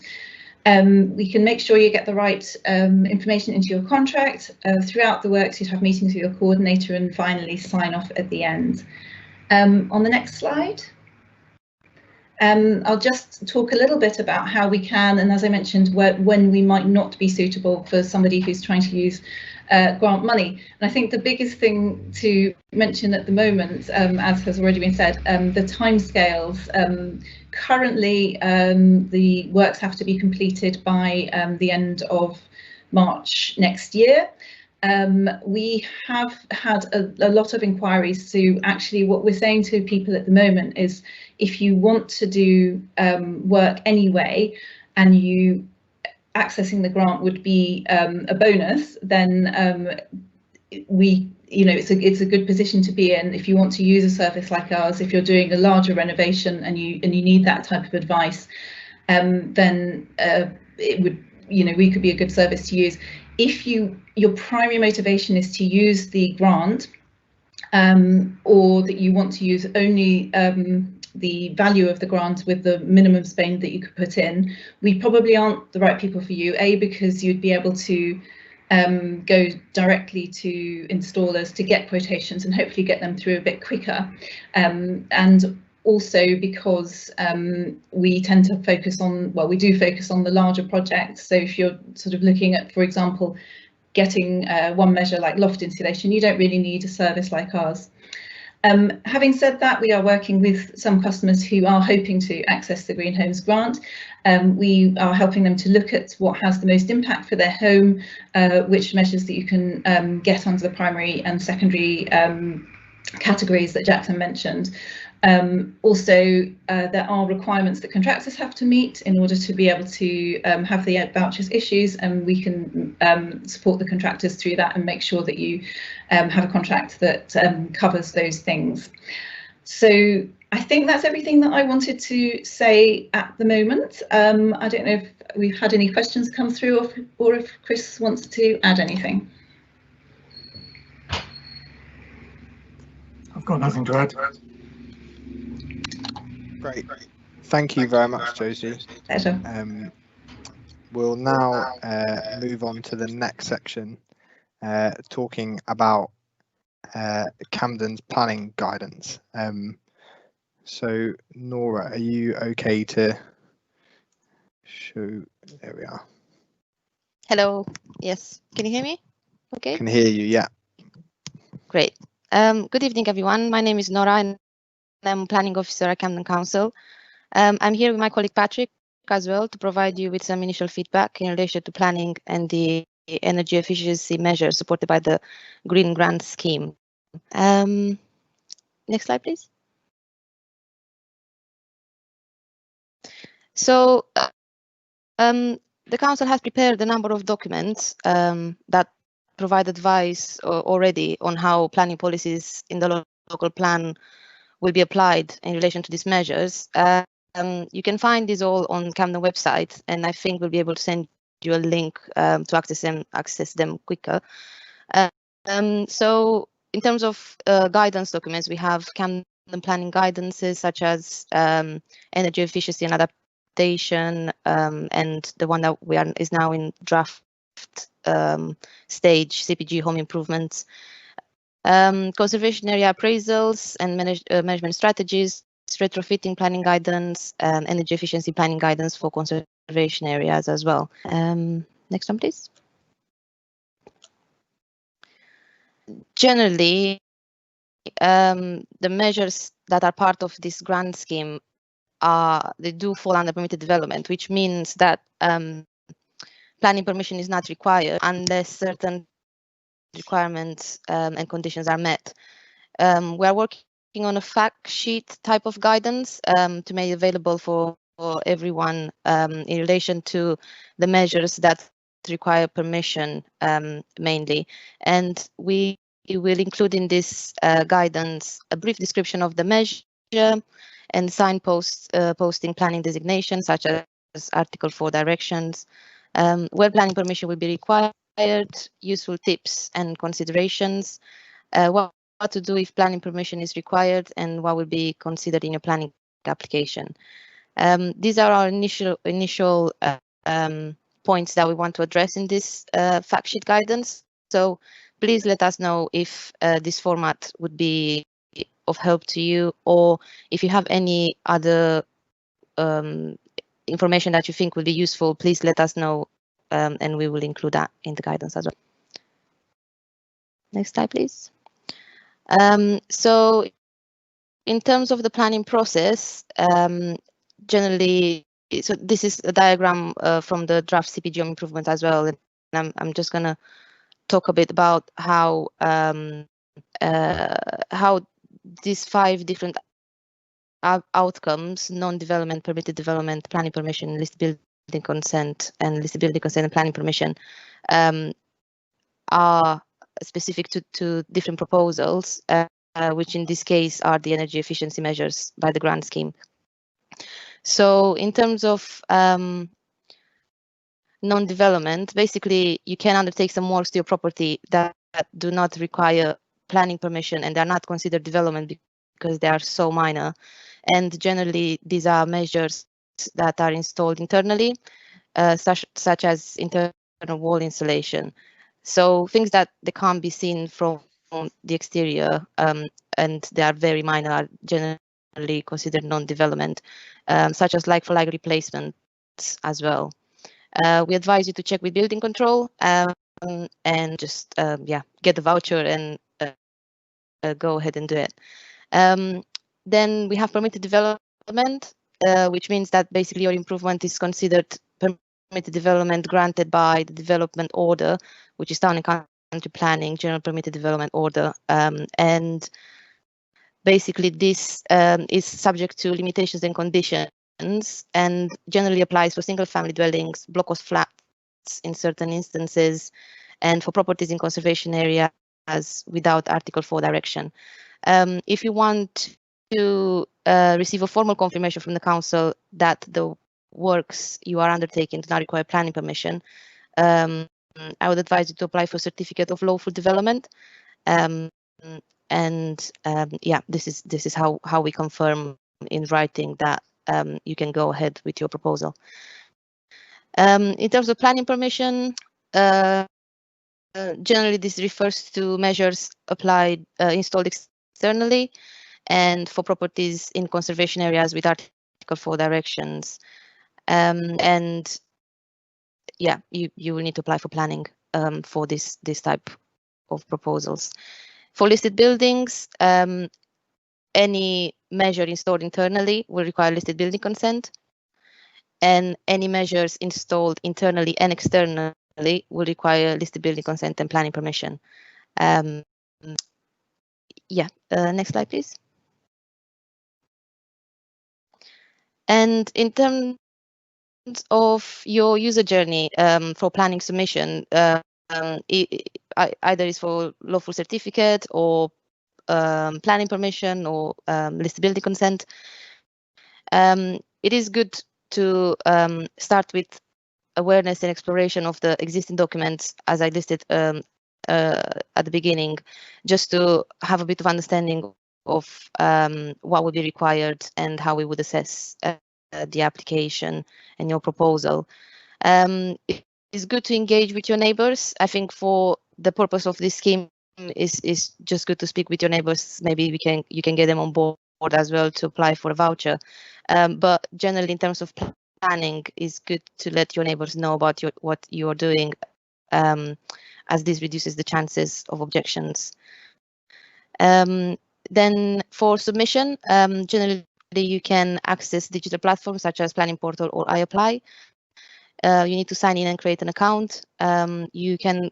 We can make sure you get the right information into your contract. Throughout the works, you'd have meetings with your coordinator and finally sign off at the end. On the next slide, I'll just talk a little bit about how we can, and as I mentioned, when we might not be suitable for somebody who's trying to use grant money. And I think the biggest thing to mention at the moment, as has already been said, the timescales. Currently, the works have to be completed by the end of March next year. We have had a lot of inquiries, so actually what we're saying to people at the moment is if you want to do work anyway and you accessing the grant would be a bonus, then it's a good position to be in if you want to use a service like ours. If you're doing a larger renovation and you need that type of advice, then it would, we could be a good service to use. If your primary motivation is to use the grant, or that you want to use only the value of the grant with the minimum spend that you could put in, we probably aren't the right people for you. A, because you'd be able to go directly to installers to get quotations and hopefully get them through a bit quicker, and also because we tend to focus on, well, we do focus on the larger projects. So if you're sort of looking at, for example, getting one measure like loft insulation, you don't really need a service like ours. Having said that, we are working with some customers who are hoping to access the Green Homes Grant. We are helping them to look at what has the most impact for their home, which measures that you can get under the primary and secondary categories that Jackson mentioned. Also, there are requirements that contractors have to meet in order to be able to have the vouchers issues, and we can support the contractors through that and make sure that you have a contract that covers those things. So I think that's everything that I wanted to say at the moment. I don't know if we've had any questions come through or if Chris wants to add anything. I've got nothing to add. Great. Thank you very much, Josie. Pleasure. We'll now move on to the next section, talking about Camden's planning guidance. So Nora, are you okay to show? There we are. Hello. Yes. Can you hear me? Okay. Can hear you. Yeah. Great. Good evening, everyone. My name is Nora, and I'm planning officer at Camden Council. I'm here with my colleague Patrick as well to provide you with some initial feedback in relation to planning and the energy efficiency measures supported by the Green Grant Scheme. Next slide, please. So the Council has prepared a number of documents that provide advice already on how planning policies in the local plan will be applied in relation to these measures. You can find these all on Camden website, and I think we'll be able to send you a link to access them quicker. So in terms of guidance documents, we have Camden planning guidances such as energy efficiency and adaptation, and the one that is now in draft stage, CPG home improvements. Conservation area appraisals and management strategies, retrofitting planning guidance, energy efficiency planning guidance for conservation areas as well. Next one, please. Generally, the measures that are part of this grant scheme they do fall under permitted development, which means that planning permission is not required unless certain requirements and conditions are met. We are working on a fact sheet type of guidance to make available for everyone in relation to the measures that require permission mainly. And we will include in this guidance a brief description of the measure and signposts posting planning designation, such as Article 4 directions, where planning permission will be required, useful tips and considerations, what to do if planning permission is required, and what will be considered in your planning application. These are our initial points that we want to address in this fact sheet guidance. So please let us know if this format would be of help to you, or if you have any other information that you think will be useful, please let us know, and we will include that in the guidance as well. Next slide, please. So in terms of the planning process, generally, so this is a diagram from the draft CPGM improvement as well, and I'm just going to talk a bit about how these 5 different outcomes: non-development, permitted development, planning permission, listed building consent, and listed building consent and planning permission, are specific to different proposals, which in this case are the energy efficiency measures by the grant scheme. So in terms of non-development, basically you can undertake some works to your property that do not require planning permission, and they're not considered development because they are so minor. And generally these are measures that are installed internally, such as internal wall insulation. So things that they can't be seen from the exterior, and they are very minor, are generally considered non-development, such as like-for-like replacements as well. We advise you to check with building control and just get the voucher and go ahead and do it. Then we have permitted development, which means that basically your improvement is considered permitted development granted by the development order, which is town and country planning general permitted development order, and basically this is subject to limitations and conditions, and generally applies for single family dwellings, block house flats in certain instances, and for properties in conservation areas without Article 4 direction. If you want to receive a formal confirmation from the council that the works you are undertaking do not require planning permission, I would advise you to apply for a certificate of lawful development. This is how we confirm in writing that you can go ahead with your proposal. In terms of planning permission, generally this refers to measures applied installed externally and for properties in conservation areas with Article 4 directions. You will need to apply for planning for this type of proposals. For listed buildings, any measure installed internally will require listed building consent, and any measures installed internally and externally will require listed building consent and planning permission. Next slide, please. And in terms of your user journey for planning submission, either is for lawful certificate or planning permission or listed building consent, it is good to start with awareness and exploration of the existing documents, as I listed at the beginning, just to have a bit of understanding of what would be required and how we would assess the application and your proposal. It's good to engage with your neighbors. I think for the purpose of this scheme is just good to speak with your neighbors. Maybe you can get them on board as well to apply for a voucher. But generally, in terms of planning, it's good to let your neighbors know about what you're doing, as this reduces the chances of objections. Then for submission, generally you can access digital platforms such as Planning Portal or iApply. You need to sign in and create an account. You can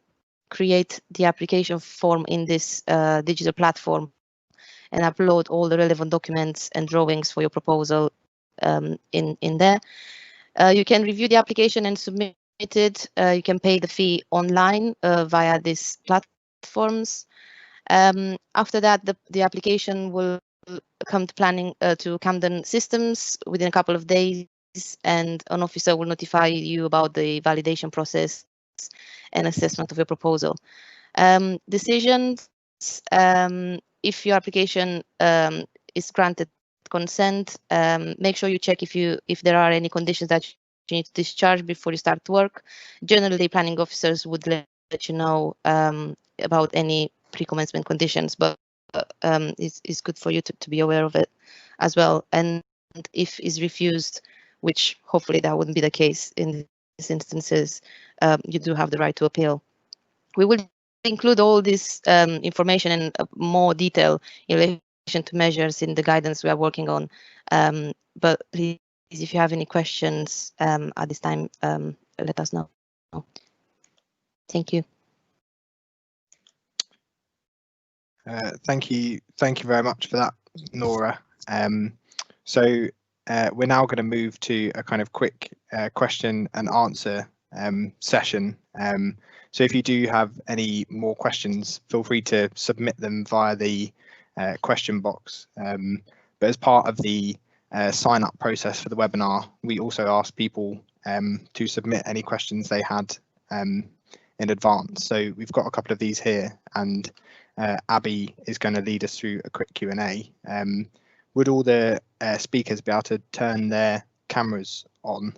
create the application form in this digital platform and upload all the relevant documents and drawings for your proposal in there. You can review the application and submit it. You can pay the fee online via these platforms. After that, the application will come to planning to Camden systems within a couple of days, and an officer will notify you about the validation process and assessment of your proposal. Decisions, if your application is granted consent, make sure you check if there are any conditions that you need to discharge before you start work. Generally, planning officers would let you know about any pre-commencement conditions, but it's good for you to be aware of it as well. And if is refused, which hopefully that wouldn't be the case in these instances, you do have the right to appeal. We will include all this information in more detail in relation to measures in the guidance we are working on. But please, if you have any questions at this time, let us know. Thank you. Thank you very much for that, Nora. So we're now going to move to a kind of quick question and answer session. So if you do have any more questions, feel free to submit them via the question box. But as part of the sign up process for the webinar, we also asked people to submit any questions they had in advance. So we've got a couple of these here, and Abby is going to lead us through a quick Q&A. Would all the speakers be able to turn their cameras on,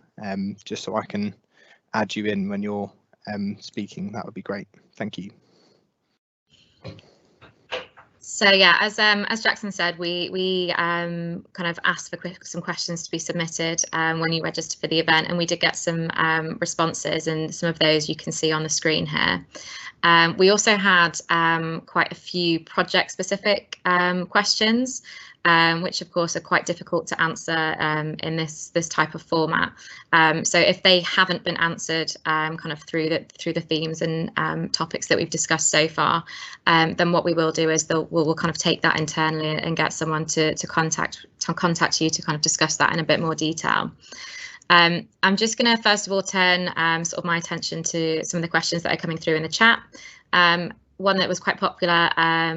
just so I can add you in when you're speaking? That would be great. Thank you. So yeah, as Jackson said, we kind of asked for some questions to be submitted when you registered for the event, and we did get some responses, and some of those you can see on the screen here. We also had quite a few project-specific questions, which of course are quite difficult to answer in this type of format. So if they haven't been answered kind of through the themes and topics that we've discussed so far, then what we will do is we'll kind of take that internally and get someone to contact you to kind of discuss that in a bit more detail. I'm just going to first of all turn sort of my attention to some of the questions that are coming through in the chat. One that was quite popular,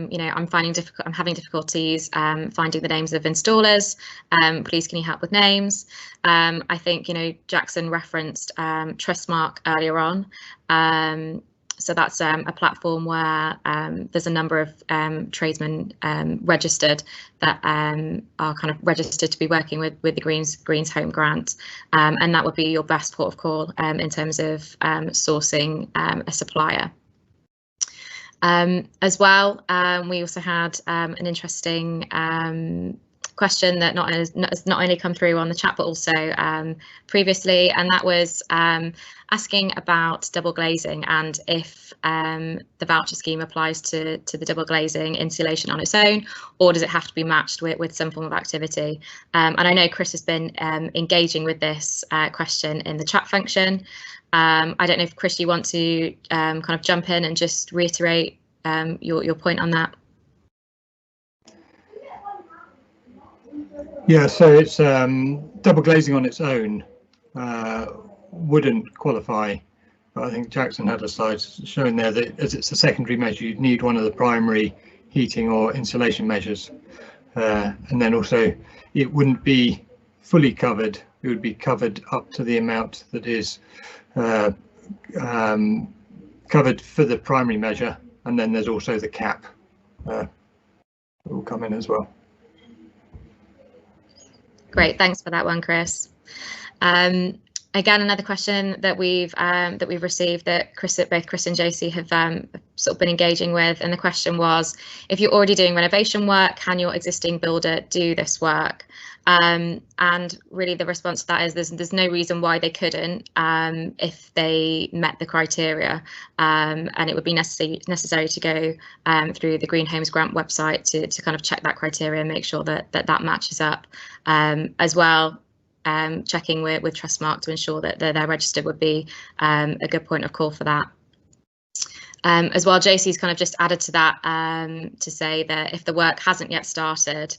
you know, I'm having difficulties finding the names of installers. Please, can you help with names? I think, you know, Jackson referenced Trustmark earlier on. So that's a platform where there's a number of tradesmen registered that are kind of registered to be working with the Greens Home Grant, and that would be your best port of call in terms of sourcing a supplier. As well, we also had an interesting question that not only come through on the chat but also previously, and that was asking about double glazing and if the voucher scheme applies to the double glazing insulation on its own, or does it have to be matched with some form of activity. And I know Chris has been engaging with this question in the chat function. I don't know if Chris, you want to kind of jump in and just reiterate your point on that. Yeah, so it's double glazing on its own wouldn't qualify. But I think Jackson had a slide showing there that as it's a secondary measure, you'd need one of the primary heating or insulation measures. And then also it wouldn't be fully covered. It would be covered up to the amount that is covered for the primary measure. And then there's also the cap that will come in as well. Great, thanks for that one, Chris. Again, another question that we've received that both Chris and JC have sort of been engaging with, and the question was, if you're already doing renovation work, can your existing builder do this work? And really the response to that is there's no reason why they couldn't if they met the criteria, and it would be necessary to go through the Green Homes Grant website to kind of check that criteria and make sure that matches up, as well. Checking with Trustmark to ensure that they're registered would be a good point of call for that. As well, JC's kind of just added to that to say that if the work hasn't yet started,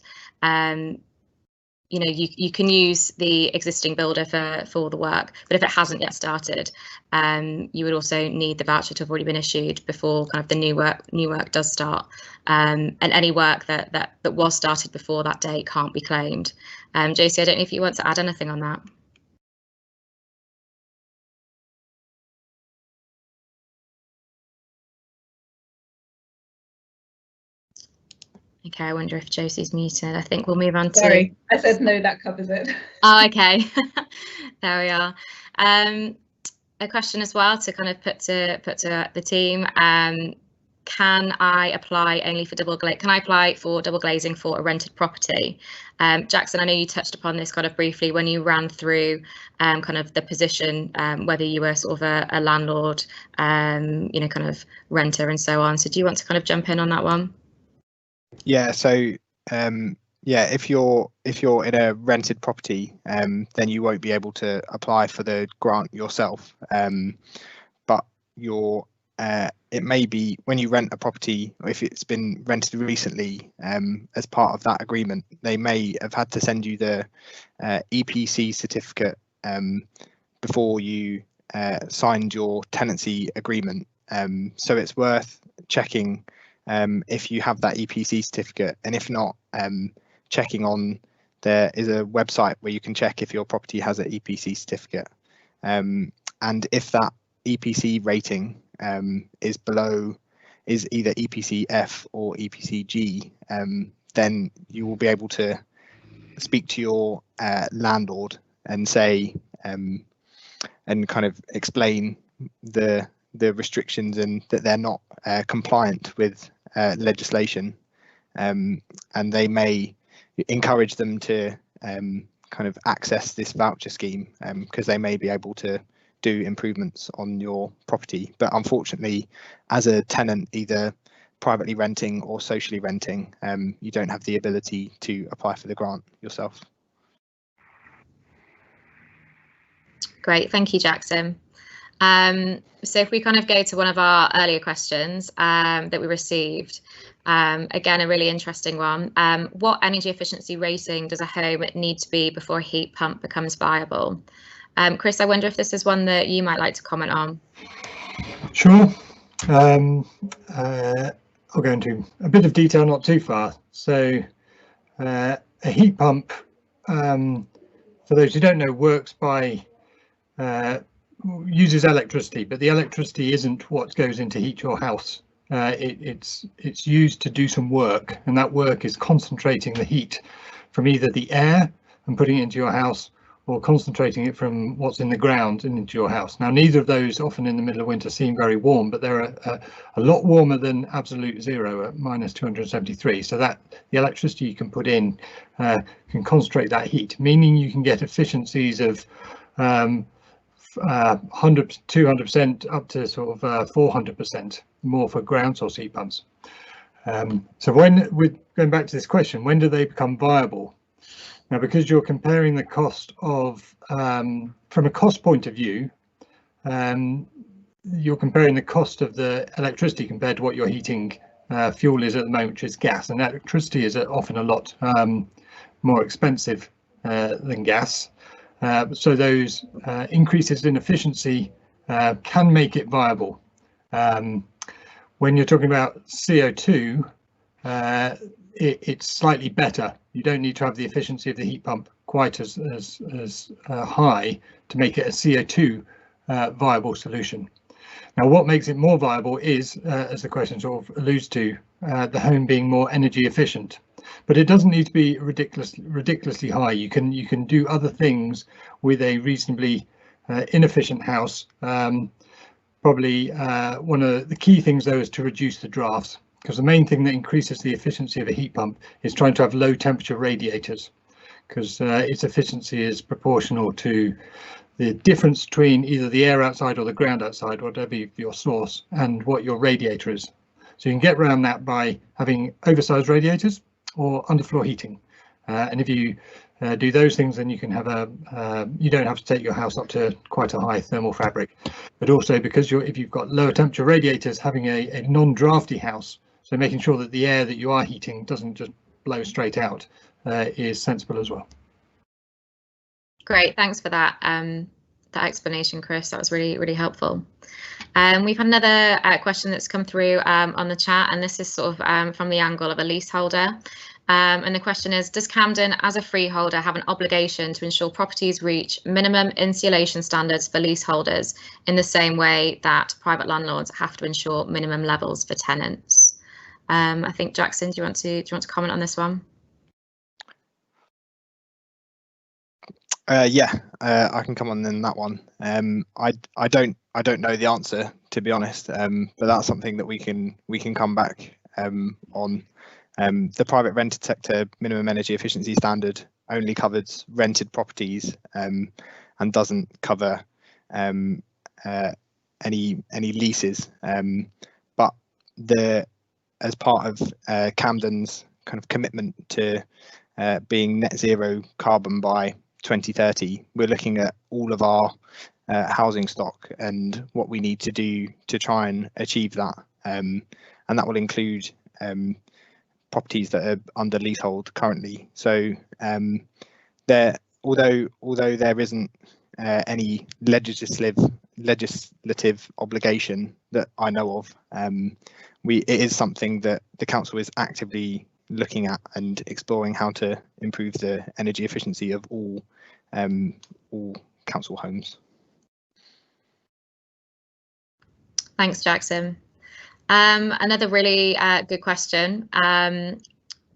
you know, you can use the existing builder for the work, but if it hasn't yet started, you would also need the voucher to have already been issued before kind of the new work does start. And any work that was started before that date can't be claimed. JC, I don't know if you want to add anything on that. Okay, I wonder if Josie's muted. I think we'll move on to... Sorry, I said no, that covers it. Oh, okay. There we are. A question as well to kind of put to the team. Can I apply only for Can I apply for double glazing for a rented property? Jackson, I know you touched upon this kind of briefly when you ran through kind of the position, whether you were sort of a landlord, you know, kind of renter and so on. So do you want to kind of jump in on that one? Yeah, so yeah, if you're in a rented property, then you won't be able to apply for the grant yourself. But it may be when you rent a property, or if it's been rented recently, as part of that agreement, they may have had to send you the EPC certificate before you signed your tenancy agreement. So it's worth checking if you have that EPC certificate, and if not, checking on, there is a website where you can check if your property has an EPC certificate, and if that EPC rating is either EPC F or EPC G, then you will be able to speak to your landlord and say and kind of explain the restrictions and that they're not compliant with legislation, and they may encourage them to kind of access this voucher scheme, because they may be able to do improvements on your property. But unfortunately, as a tenant, either privately renting or socially renting, you don't have the ability to apply for the grant yourself. Great, thank you, Jackson. So if we kind of go to one of our earlier questions that we received, again, a really interesting one. What energy efficiency rating does a home need to be before a heat pump becomes viable? Chris, I wonder if this is one that you might like to comment on. Sure. I'll go into a bit of detail, not too far. So a heat pump, for those who don't know, works by uses electricity, but the electricity isn't what goes in to heat your house. It's used to do some work, and that work is concentrating the heat from either the air and putting it into your house, or concentrating it from what's in the ground and into your house. Now, neither of those, often in the middle of winter, seem very warm, but they're a lot warmer than absolute zero at -273. So that the electricity you can put in can concentrate that heat, meaning you can get efficiencies of 100, 200%, up to sort of 400% more for ground source heat pumps. So when we're going back to this question, when do they become viable? Now, because you're comparing the cost of, from a cost point of view, you're comparing the cost of the electricity compared to what your heating fuel is at the moment, which is gas. And electricity is often a lot more expensive than gas. So those increases in efficiency can make it viable. When you're talking about CO2, it's slightly better. You don't need to have the efficiency of the heat pump quite as high to make it a CO2 viable solution. Now, what makes it more viable is, as the question sort of alludes to, the home being more energy efficient. But it doesn't need to be ridiculously high. You can do other things with a reasonably inefficient house. Probably one of the key things, though, is to reduce the drafts, because the main thing that increases the efficiency of a heat pump is trying to have low temperature radiators, because its efficiency is proportional to the difference between either the air outside or the ground outside, whatever your source, and what your radiator is. So you can get around that by having oversized radiators or underfloor heating. And if you do those things, then you can have you don't have to take your house up to quite a high thermal fabric. But also, because if you've got lower temperature radiators, having a non-drafty house, so making sure that the air that you are heating doesn't just blow straight out, is sensible as well. Great, thanks for that explanation, Chris. That was really helpful. We've had another question that's come through on the chat, and this is sort of from the angle of a leaseholder. And the question is, does Camden as a freeholder have an obligation to ensure properties reach minimum insulation standards for leaseholders in the same way that private landlords have to ensure minimum levels for tenants? I think Jackson, do you want to comment on this one? Yeah, I can come on in that one. I don't know the answer, to be honest, but that's something that we can come back on. The private rented sector minimum energy efficiency standard only covers rented properties and doesn't cover any leases. But as part of Camden's kind of commitment to being net zero carbon by 2030, we're looking at all of our housing stock and what we need to do to try and achieve that, and that will include properties that are under leasehold currently. So although there isn't any legislative obligation that I know of, it is something that the council is actively looking at and exploring how to improve the energy efficiency of all council homes. Thanks, Jackson. Another really good question.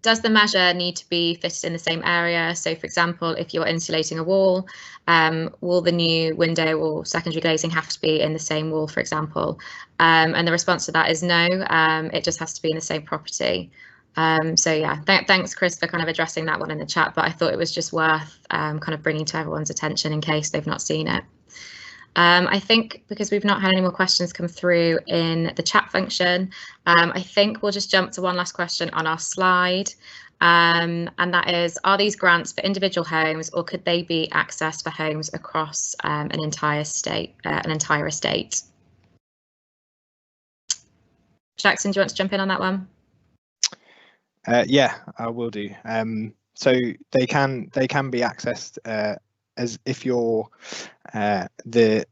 Does the measure need to be fitted in the same area? So, for example, if you're insulating a wall, will the new window or secondary glazing have to be in the same wall, for example? And the response to that is no, it just has to be in the same property. So yeah, thanks, Chris, for kind of addressing that one in the chat, but I thought it was just worth kind of bringing to everyone's attention in case they've not seen it. I think because we've not had any more questions come through in the chat function, I think we'll just jump to one last question on our slide, and that is, are these grants for individual homes or could they be accessed for homes across an entire estate? Jackson, do you want to jump in on that one? Yeah, I will do. So they can be accessed as if you're the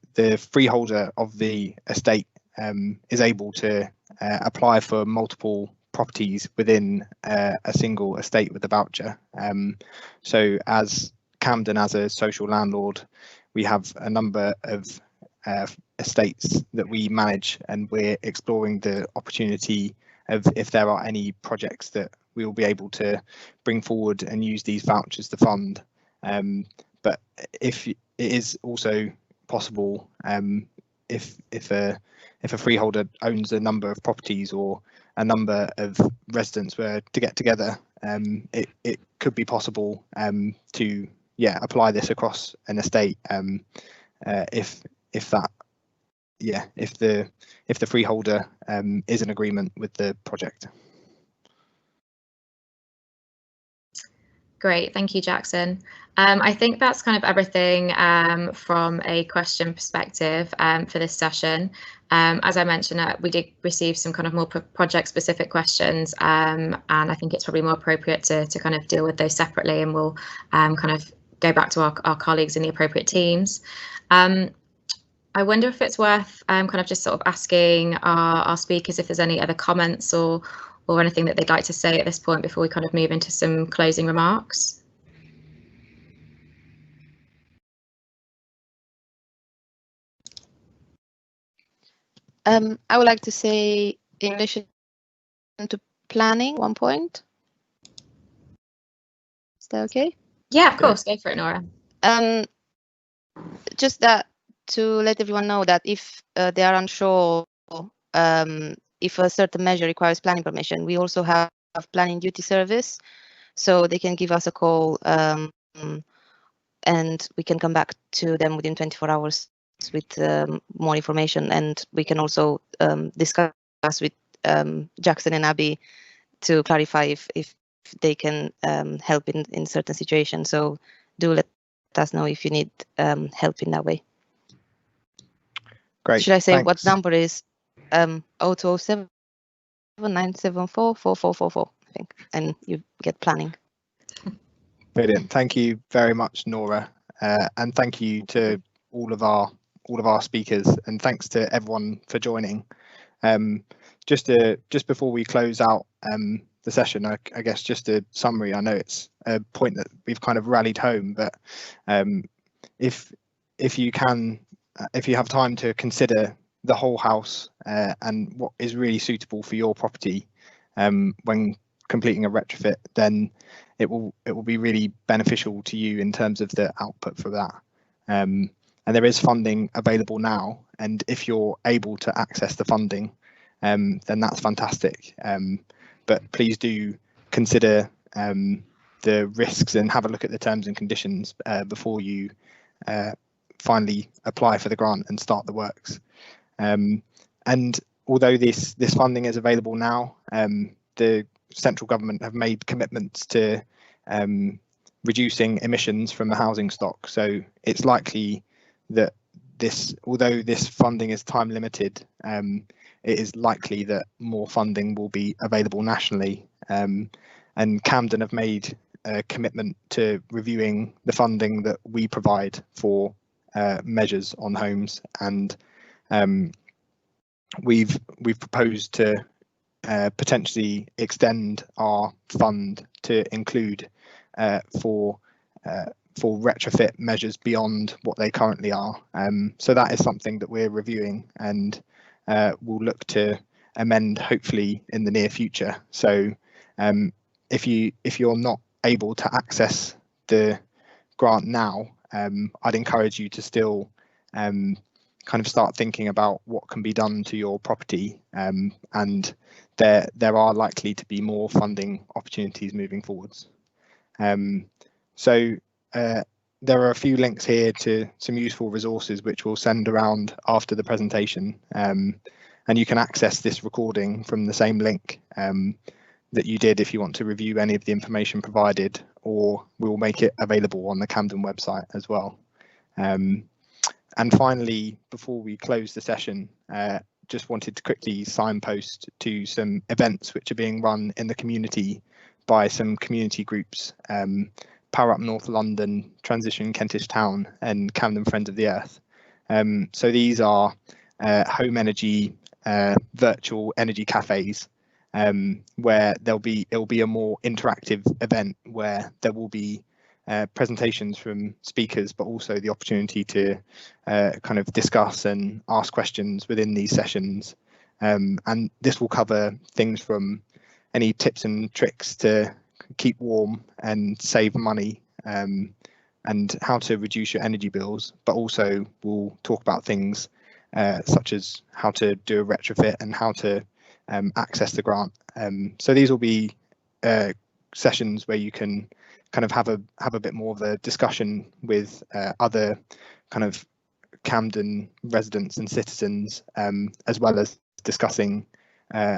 freeholder of the estate is able to apply for multiple properties within a single estate with a voucher. So as Camden, as a social landlord, we have a number of estates that we manage, and we're exploring the opportunity of if there are any projects that we will be able to bring forward and use these vouchers to fund. But if it is also possible, if a freeholder owns a number of properties or a number of residents were to get together, it could be possible to apply this across an estate if the freeholder is in agreement with the project. Great, thank you, Jackson. I think that's kind of everything from a question perspective for this session. As I mentioned, we did receive some kind of more project-specific questions, and I think it's probably more appropriate to kind of deal with those separately, and we'll kind of go back to our colleagues in the appropriate teams. I wonder if it's worth kind of just sort of asking our speakers if there's any other comments or anything that they'd like to say at this point before we kind of move into some closing remarks. I would like to say in relation to planning one point. Is that okay? Yeah, of course, go for it, Nora. Just that to let everyone know that if they are unsure if a certain measure requires planning permission, we also have planning duty service, so they can give us a call and we can come back to them within 24 hours with more information, and we can also discuss with Jackson and Abby to clarify if they can help in certain situations. So do let us know if you need help in that way. Great. Should I say thanks. what number is 0207 974 4444, I think, and you get planning. Brilliant. Thank you very much, Nora, and thank you to all of our speakers, and thanks to everyone for joining. Just before we close out the session, I guess just a summary. I know it's a point that we've kind of rallied home, but if you have time to consider the whole house and what is really suitable for your property, when completing a retrofit, then it will be really beneficial to you in terms of the output for that. And there is funding available now, and if you're able to access the funding, then that's fantastic. But please do consider the risks and have a look at the terms and conditions before you finally apply for the grant and start the works. And although this funding is available now, the central government have made commitments to reducing emissions from the housing stock. So it's likely that although this funding is time limited, it is likely that more funding will be available nationally. And Camden have made a commitment to reviewing the funding that we provide for measures on homes, and we've proposed to potentially extend our fund to include for retrofit measures beyond what they currently are. So that is something that we're reviewing, and we'll look to amend hopefully in the near future. So if you're not able to access the grant now, I'd encourage you to still kind of start thinking about what can be done to your property, and there are likely to be more funding opportunities moving forwards. So there are a few links here to some useful resources which we'll send around after the presentation, and you can access this recording from the same link that you did if you want to review any of the information provided, or we'll make it available on the Camden website as well. And finally, before we close the session, just wanted to quickly signpost to some events which are being run in the community by some community groups, Power Up North London, Transition Kentish Town, and Camden Friends of the Earth. So these are home energy, virtual energy cafes, where it'll be a more interactive event where there will be presentations from speakers, but also the opportunity to kind of discuss and ask questions within these sessions. And this will cover things from any tips and tricks to keep warm and save money, and how to reduce your energy bills, but also we'll talk about things such as how to do a retrofit and how to access the grant. So these will be sessions where you can kind of have a bit more of a discussion with other kind of Camden residents and citizens, as well as discussing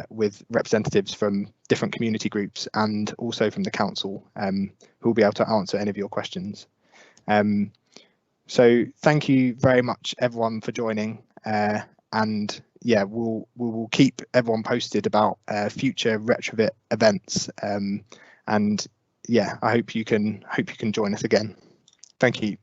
with representatives from different community groups and also from the council, who will be able to answer any of your questions. So thank you very much everyone for joining, and yeah, we will keep everyone posted about future retrofit events, and yeah, I hope you can join us again. Thank you.